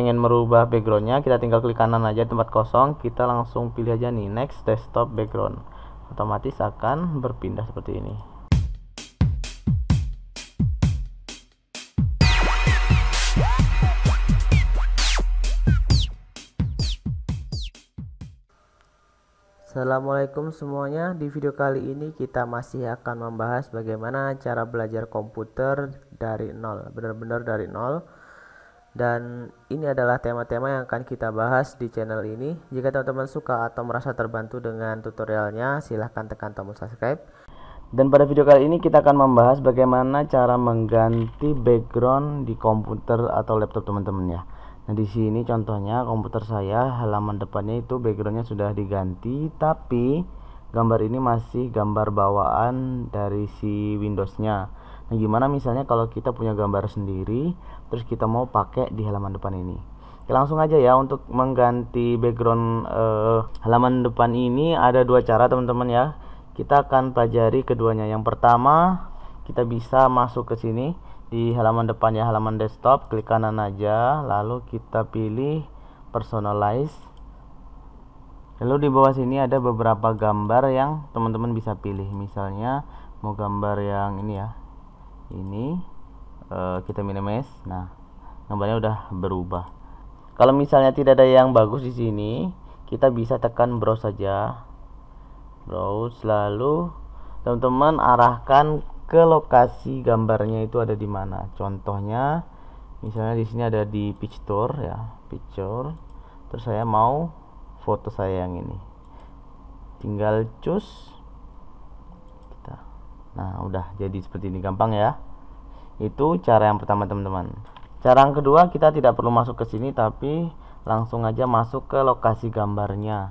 pengen merubah backgroundnya, kita tinggal klik kanan aja tempat kosong, kita langsung pilih aja nih next desktop background, otomatis akan berpindah seperti ini. Assalamualaikum semuanya. Di video kali ini kita masih akan membahas bagaimana cara belajar komputer dari nol, benar-benar dari nol. Dan ini adalah tema-tema yang akan kita bahas di channel ini. Jika teman-teman suka atau merasa terbantu dengan tutorialnya, silahkan tekan tombol subscribe. Dan pada video kali ini kita akan membahas bagaimana cara mengganti background di komputer atau laptop teman-teman ya. Nah, di sini contohnya komputer saya, halaman depannya itu backgroundnya sudah diganti, tapi gambar ini masih gambar bawaan dari si Windowsnya. Nah, gimana misalnya kalau kita punya gambar sendiri, terus kita mau pakai di halaman depan ini? Oke, langsung aja ya. Untuk mengganti background halaman depan ini ada dua cara teman-teman ya. Kita akan pelajari keduanya. Yang pertama, kita bisa masuk ke sini di halaman depan ya, halaman desktop, klik kanan aja, lalu kita pilih personalize. Lalu di bawah sini ada beberapa gambar yang teman-teman bisa pilih. Misalnya mau gambar yang ini ya, ini kita minimize. Nah, gambarnya udah berubah. Kalau misalnya tidak ada yang bagus di sini, kita bisa tekan browse saja, browse, lalu teman-teman arahkan ke lokasi gambarnya itu ada di mana. Contohnya misalnya di sini ada di picture ya, picture. Terus saya mau foto saya yang ini. Tinggal choose. Nah, udah jadi seperti ini, gampang ya. Itu cara yang pertama teman-teman. Cara yang kedua, kita tidak perlu masuk ke sini tapi langsung aja masuk ke lokasi gambarnya.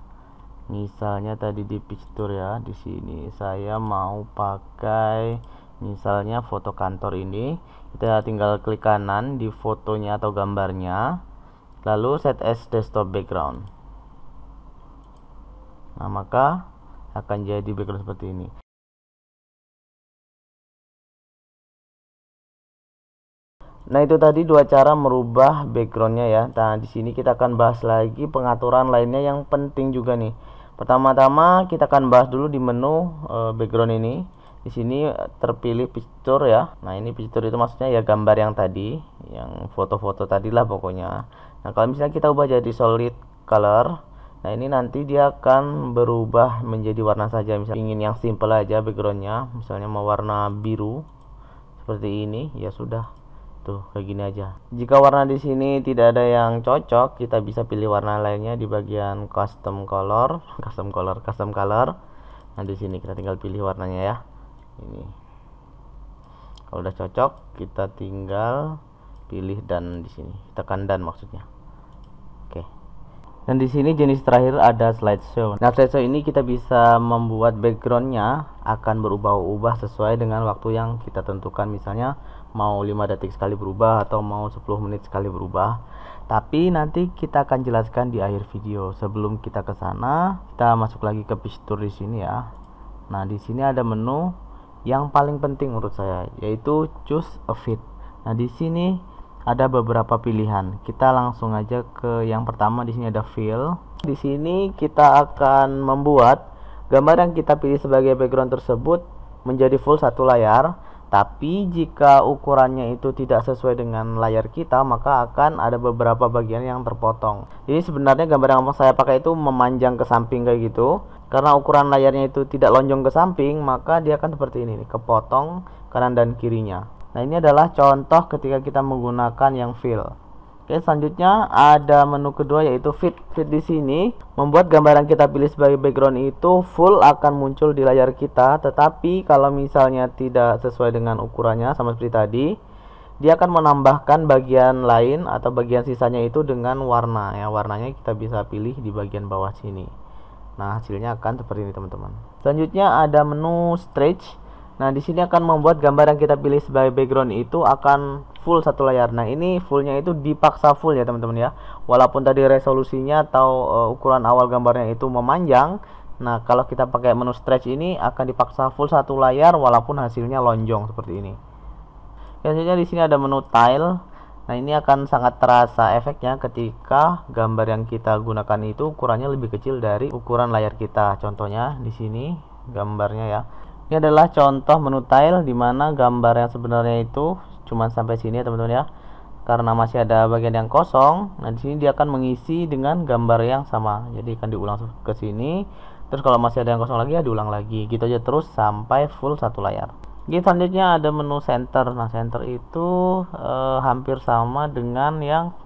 Misalnya tadi di picture ya, di sini saya mau pakai misalnya foto kantor ini. Kita tinggal klik kanan di fotonya atau gambarnya, lalu set as desktop background. Nah, maka akan jadi background seperti ini. Nah, itu tadi dua cara merubah backgroundnya ya. Nah, di sini kita akan bahas lagi pengaturan lainnya yang penting juga nih. Pertama-tama kita akan bahas dulu di menu background ini. Di sini terpilih picture ya. Nah, ini picture itu maksudnya ya gambar yang tadi, yang foto-foto tadi lah pokoknya. Nah, kalau misalnya kita ubah jadi solid color, nah ini nanti dia akan berubah menjadi warna saja. Misalnya ingin yang simple aja backgroundnya, misalnya mau warna biru seperti ini, ya sudah. Tuh, kayak gini aja. Jika warna di sini tidak ada yang cocok, kita bisa pilih warna lainnya di bagian custom color. Nah, di sini kita tinggal pilih warnanya ya. Ini. Kalau udah cocok, kita tinggal pilih dan di sini. Tekan dan maksudnya. Oke. Dan di sini jenis terakhir ada slideshow. Nah, slideshow ini kita bisa membuat backgroundnya akan berubah-ubah sesuai dengan waktu yang kita tentukan. Misalnya mau 5 detik sekali berubah atau mau 10 menit sekali berubah. Tapi nanti kita akan jelaskan di akhir video. Sebelum kita ke sana, kita masuk lagi ke picture di sini ya. Nah, di sini ada menu yang paling penting menurut saya, yaitu choose a fit. Nah, di sini ada beberapa pilihan. Kita langsung aja ke yang pertama. Di sini ada fill. Di sini kita akan membuat gambar yang kita pilih sebagai background tersebut menjadi full satu layar. Tapi jika ukurannya itu tidak sesuai dengan layar kita, maka akan ada beberapa bagian yang terpotong. Jadi sebenarnya gambar yang saya pakai itu memanjang ke samping kayak gitu. Karena ukuran layarnya itu tidak lonjong ke samping, maka dia akan seperti ini nih, kepotong kanan dan kirinya. Nah, ini adalah contoh ketika kita menggunakan yang fill. Oke, selanjutnya ada menu kedua yaitu fit. Fit di sini membuat gambar yang kita pilih sebagai background itu full akan muncul di layar kita. Tetapi kalau misalnya tidak sesuai dengan ukurannya sama seperti tadi, dia akan menambahkan bagian lain atau bagian sisanya itu dengan warna ya. Warnanya kita bisa pilih di bagian bawah sini. Nah, hasilnya akan seperti ini teman-teman. Selanjutnya ada menu stretch. Nah, di sini akan membuat gambar yang kita pilih sebagai background itu akan full satu layar. Nah, ini fullnya itu dipaksa full ya teman-teman ya. Walaupun tadi resolusinya atau ukuran awal gambarnya itu memanjang. Nah, kalau kita pakai menu stretch ini akan dipaksa full satu layar walaupun hasilnya lonjong seperti ini. Selanjutnya di sini ada menu tile. Nah, ini akan sangat terasa efeknya ketika gambar yang kita gunakan itu ukurannya lebih kecil dari ukuran layar kita. Contohnya di sini gambarnya ya. Ini adalah contoh menu tile di mana gambar yang sebenarnya itu cuma sampai sini ya teman-teman ya. Karena masih ada bagian yang kosong, nah di sini dia akan mengisi dengan gambar yang sama. Jadi akan diulang ke sini. Terus kalau masih ada yang kosong lagi ya diulang lagi. Gitu aja terus sampai full satu layar. Jadi selanjutnya ada menu center. Nah, center itu hampir sama dengan yang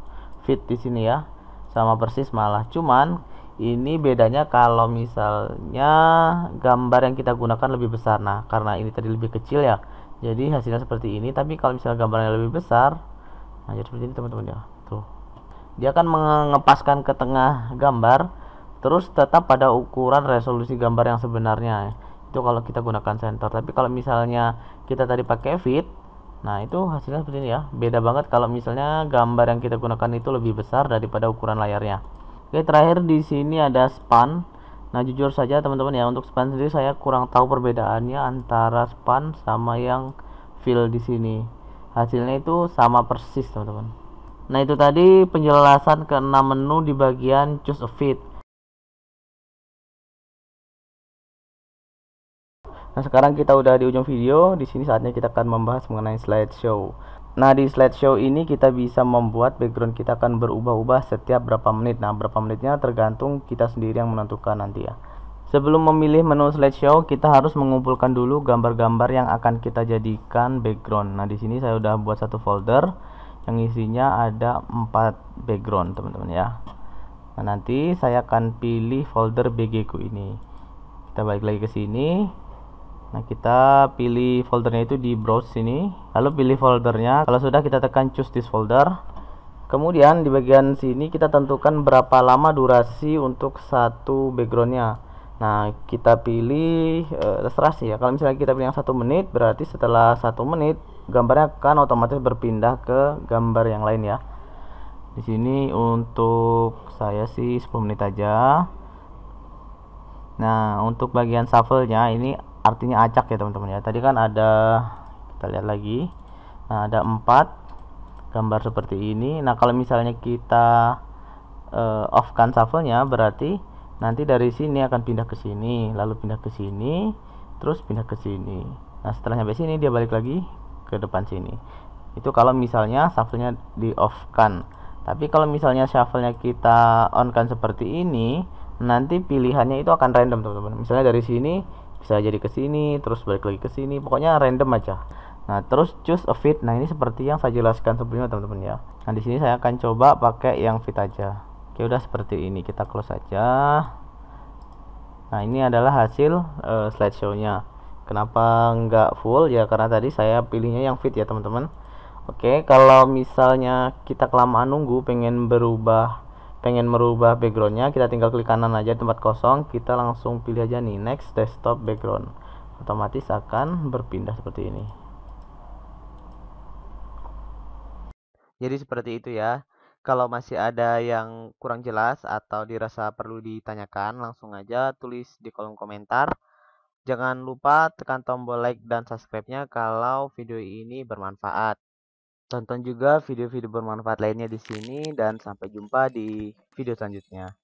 fit di sini ya. Sama persis malah. Cuman ini bedanya kalau misalnya gambar yang kita gunakan lebih besar. Nah, karena ini tadi lebih kecil ya. Jadi hasilnya seperti ini, tapi kalau misalnya gambarnya lebih besar, nah jadi seperti ini teman-teman ya. Tuh. Dia akan mengepaskan ke tengah gambar terus tetap pada ukuran resolusi gambar yang sebenarnya. Itu kalau kita gunakan sensor. Tapi kalau misalnya kita tadi pakai fit, nah itu hasilnya seperti ini ya. Beda banget kalau misalnya gambar yang kita gunakan itu lebih besar daripada ukuran layarnya. Oke, terakhir di sini ada span. Nah, jujur saja teman-teman ya, untuk span sendiri saya kurang tahu perbedaannya antara span sama yang fill di sini. Hasilnya itu sama persis teman-teman. Nah, itu tadi penjelasan ke 6 menu di bagian choose a fit. Nah, sekarang kita udah di ujung video. Di sini saatnya kita akan membahas mengenai slideshow. Nah, di slideshow ini kita bisa membuat background kita akan berubah-ubah setiap berapa menit. Nah, berapa menitnya tergantung kita sendiri yang menentukan nanti ya. Sebelum memilih menu slideshow, kita harus mengumpulkan dulu gambar-gambar yang akan kita jadikan background. Nah, di sini saya udah buat satu folder yang isinya ada 4 background, teman-teman ya. Nah, nanti saya akan pilih folder BG ku ini. Kita balik lagi ke sini. Nah, kita pilih foldernya itu di browse sini, lalu pilih foldernya. Kalau sudah, kita tekan choose this folder. Kemudian di bagian sini kita tentukan berapa lama durasi untuk satu backgroundnya. Nah, kita pilih terserah sih ya. Kalau misalnya kita pilih yang 1 menit, berarti setelah 1 menit gambarnya akan otomatis berpindah ke gambar yang lain ya. Di sini untuk saya sih 10 menit aja. Nah, untuk bagian shuffle-nya ini artinya acak ya teman-teman ya. Tadi kan ada, kita lihat lagi. Nah, ada 4 gambar seperti ini. Nah, kalau misalnya kita off-kan shuffle-nya, berarti nanti dari sini akan pindah ke sini, lalu pindah ke sini, terus pindah ke sini. Nah, setelah sampai sini dia balik lagi ke depan sini. Itu kalau misalnya shuffle-nya di off-kan. Tapi kalau misalnya shuffle-nya kita on-kan seperti ini, nanti pilihannya itu akan random teman-teman. Misalnya dari sini bisa jadi ke sini, terus balik lagi ke sini, pokoknya random aja. Nah, terus choose a fit. Nah, ini seperti yang saya jelaskan sebelumnya teman-teman ya. Nah, di sini saya akan coba pakai yang fit aja. Oke, udah seperti ini. Kita close aja. Nah, ini adalah hasil slideshow-nya. Kenapa nggak full? Ya karena tadi saya pilihnya yang fit ya teman-teman. Oke, kalau misalnya kita kelamaan nunggu pengen merubah backgroundnya, kita tinggal klik kanan aja tempat kosong, kita langsung pilih aja nih next desktop background, otomatis akan berpindah seperti ini. Jadi seperti itu ya. Kalau masih ada yang kurang jelas atau dirasa perlu ditanyakan, langsung aja tulis di kolom komentar. Jangan lupa tekan tombol like dan subscribe-nya kalau video ini bermanfaat. Tonton juga video-video bermanfaat lainnya di sini dan sampai jumpa di video selanjutnya.